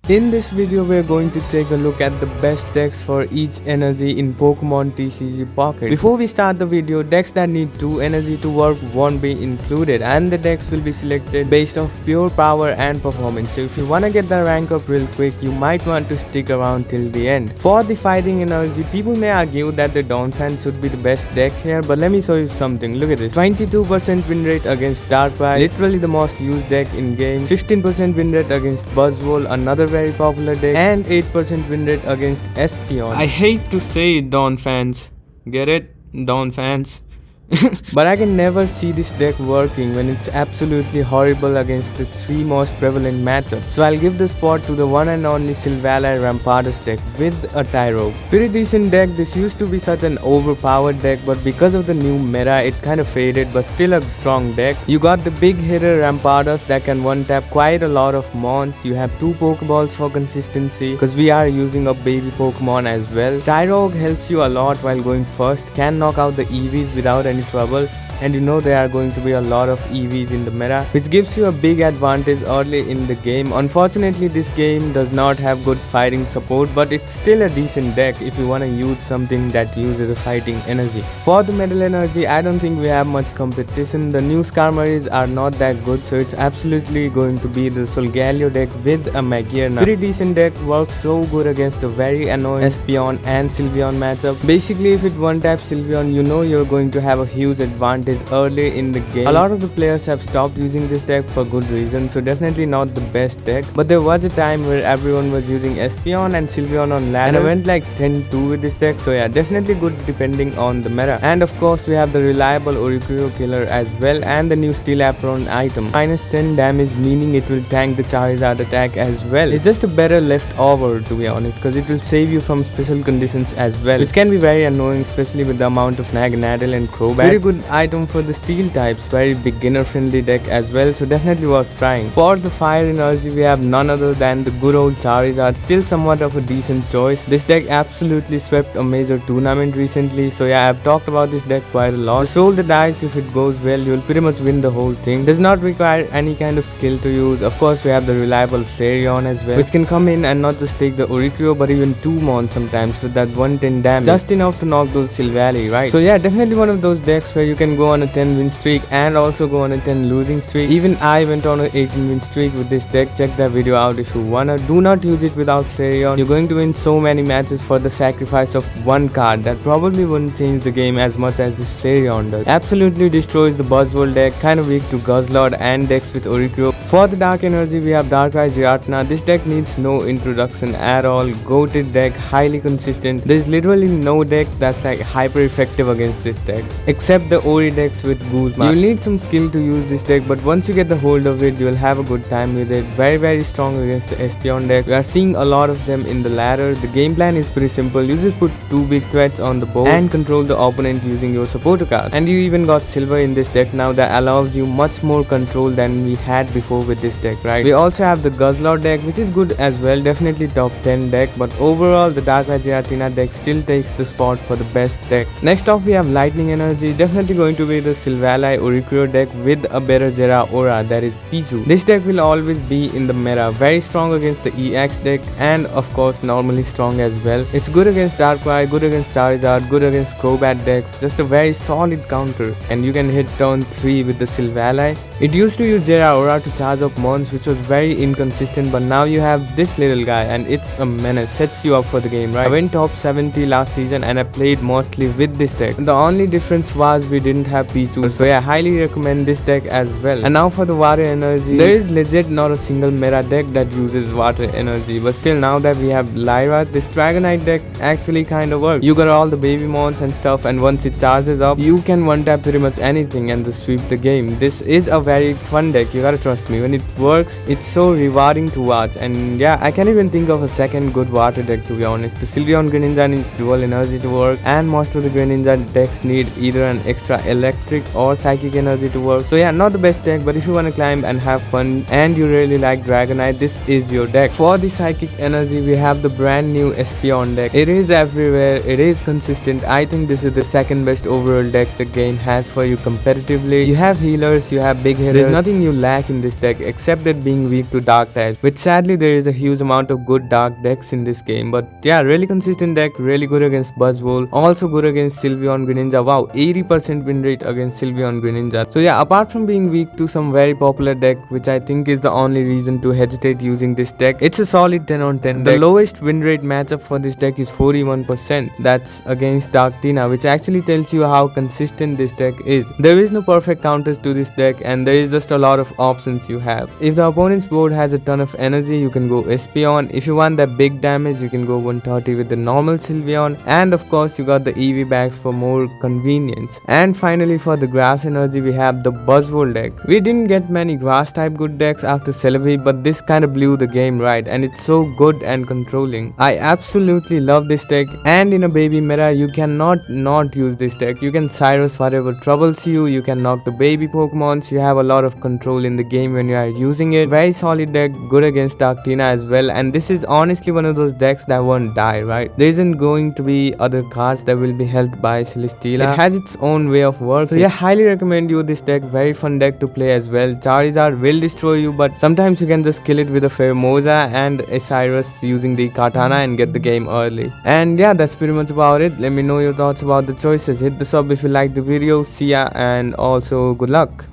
In this video, we're going to take a look at the best decks for each energy in Pokemon TCG Pocket. Before we start the video, decks that need 2 energy to work won't be included, and the decks will be selected based off pure power and performance. So if you wanna get the rank up real quick, you might want to stick around till the end. For the fighting energy, people may argue that the Donphan should be the best deck here, but let me show you something. Look at this. 22% win rate against Darkrai, literally the most used deck in game. 15% win rate against Buzzwole, another very popular deck, and 8% win rate against Espeon. I hate to say it, Dawn fans. Get it? Dawn fans. But I can never see this deck working when it's absolutely horrible against the 3 most prevalent matchups. So I'll give the spot to the one and only Sylvally Rampardos deck with a Tyrogue. Pretty decent deck. This used to be such an overpowered deck, but because of the new meta it kind of faded, but still a strong deck. You got the big hitter Rampardos that can one tap quite a lot of mons. You have 2 Pokeballs for consistency because we are using a baby Pokemon as well. Tyrogue helps you a lot while going first, can knock out the EVs without any trouble, and you know there are going to be a lot of EVs in the meta, which gives you a big advantage early in the game. Unfortunately, this game does not have good fighting support, but it's still a decent deck if you want to use something that uses a fighting energy. For the metal energy, I don't think we have much competition. The new Skarmories are not that good, so it's absolutely going to be the Solgaleo deck with a Magearna. Pretty decent deck, works so good against a very annoying Espeon and Sylveon matchup. Basically, if it one taps Sylveon, you know you're going to have a huge advantage early in the game. A lot of the players have stopped using this deck for good reason, so definitely not the best deck. But there was a time where everyone was using Espeon and Sylveon on ladder, and I went like 10-2 with this deck, so yeah, definitely good depending on the meta. And of course we have the reliable Oricorio killer as well, and the new Steel Apron item. Minus 10 damage, meaning it will tank the Charizard attack as well. It's just a better leftover, to be honest, because it will save you from special conditions as well, which can be very annoying, especially with the amount of Naganadel and Crobat. Very good item for the steel types, very beginner friendly deck as well, so definitely worth trying. For the fire energy, we have none other than the good old Charizard, still somewhat of a decent choice. This deck absolutely swept a major tournament recently, so yeah, I've talked about this deck quite a lot. Just roll the dice. If it goes well, you'll pretty much win the whole thing. Does not require any kind of skill to use. Of course we have the reliable Flareon as well, which can come in and not just take the Oricorio but even 2 mons sometimes with that 110 damage, just enough to knock those Sylvally, right? So yeah, definitely one of those decks where you can go on a 10 win streak and also go on a 10 losing streak. Even I went on a 18 win streak with this deck. Check that video out if you wanna. Do not use it without Flareon. You're going to win so many matches for the sacrifice of one card that probably wouldn't change the game as much as this Flareon does. Absolutely destroys the Buzzwole deck, kind of weak to Guzzlord and decks with Oricorio. For the dark energy, we have Darkrai Giratina. This deck needs no introduction at all. Goated deck, highly consistent. There's literally no deck that's like hyper effective against this deck, except the Ori decks with Guzma. You'll need some skill to use this deck, but once you get the hold of it, you'll have a good time with it. Very strong against the Espeon decks. We are seeing a lot of them in the ladder. The game plan is pretty simple. You just put 2 big threats on the board and control the opponent using your supporter card. And you even got silver in this deck now that allows you much more control than we had before with this deck, right? We also have the Guzzlord deck, which is good as well, definitely top 10 deck, but overall the Darkrai Giratina deck still takes the spot for the best deck. Next off we have lightning energy, definitely going to be the Sylvally Oricorio deck with a better Zeraora, that is Pichu. This deck will always be in the meta, very strong against the EX deck and of course normally strong as well. It's good against Darkrai, good against Charizard, good against Crobat decks, just a very solid counter, and you can hit turn 3 with the Sylvally. It used to use Zeraora to charge up mons, which was very inconsistent, but now you have this little guy and it's a menace, sets you up for the game, right? I went top 70 last season and I played mostly with this deck. The only difference was we didn't have Pichu, so yeah, highly recommend this deck as well. And now for the water energy, there is legit not a single meta deck that uses water energy, but still now that we have Lyra, this Dragonite deck actually kind of works. You got all the baby mons and stuff, and once it charges up, you can one tap pretty much anything and just sweep the game. This is a very fun deck, you gotta trust me. When it works, it's so rewarding to watch. And yeah, I can't even think of a second good water deck, to be honest. The Sylveon Greninja needs dual energy to work, and most of the Greninja decks need either an extra electric or psychic energy to work. So yeah, not the best deck, but if you want to climb and have fun and you really like Dragonite, this is your deck. For the psychic energy, we have the brand new Espeon deck. It is everywhere, it is consistent. I think this is the second best overall deck the game has for you competitively. You have healers, you have big hitters. There's nothing you lack in this deck except it being weak to dark types, which sadly there is a huge amount of good dark decks in this game. But yeah, really consistent deck, really good against Buzzwole, also good against Sylveon Greninja. Wow, 80% win rate against Sylveon Greninja. So yeah, apart from being weak to some very popular deck, which I think is the only reason to hesitate using this deck, it's a solid 10 on 10 deck. The lowest win rate matchup for this deck is 41%. That's against Darktina, which actually tells you how consistent this deck is. There is no perfect counters to this deck and there is just a lot of options you have. If the opponent's board has a ton of energy, you can go Espeon. If you want that big damage, you can go 130 with the normal Sylveon, and of course you got the EV bags for more convenience. And finally, for the grass energy, we have the Buzzwole deck. We didn't get many grass type good decks after Celebi, but this kind of blew the game right, and it's so good and controlling. I absolutely love this deck, and in a baby meta you cannot not use this deck. You can Cyrus whatever troubles you, you can knock the baby Pokemons, you have a lot of control in the game when you are using it. Very solid deck, good against Darktina as well, and this is honestly one of those decks that won't die, right? There isn't going to be other cards that will be helped by Celesteela. It has its own way of work. So yeah, highly recommend you this deck. Very fun deck to play as well. Charizard will destroy you, but sometimes you can just kill it with a Pheromosa and a Cyrus using the Katana and get the game early. And yeah, that's pretty much about it. Let me know your thoughts about the choices. Hit the sub if you liked the video. See ya, and also good luck.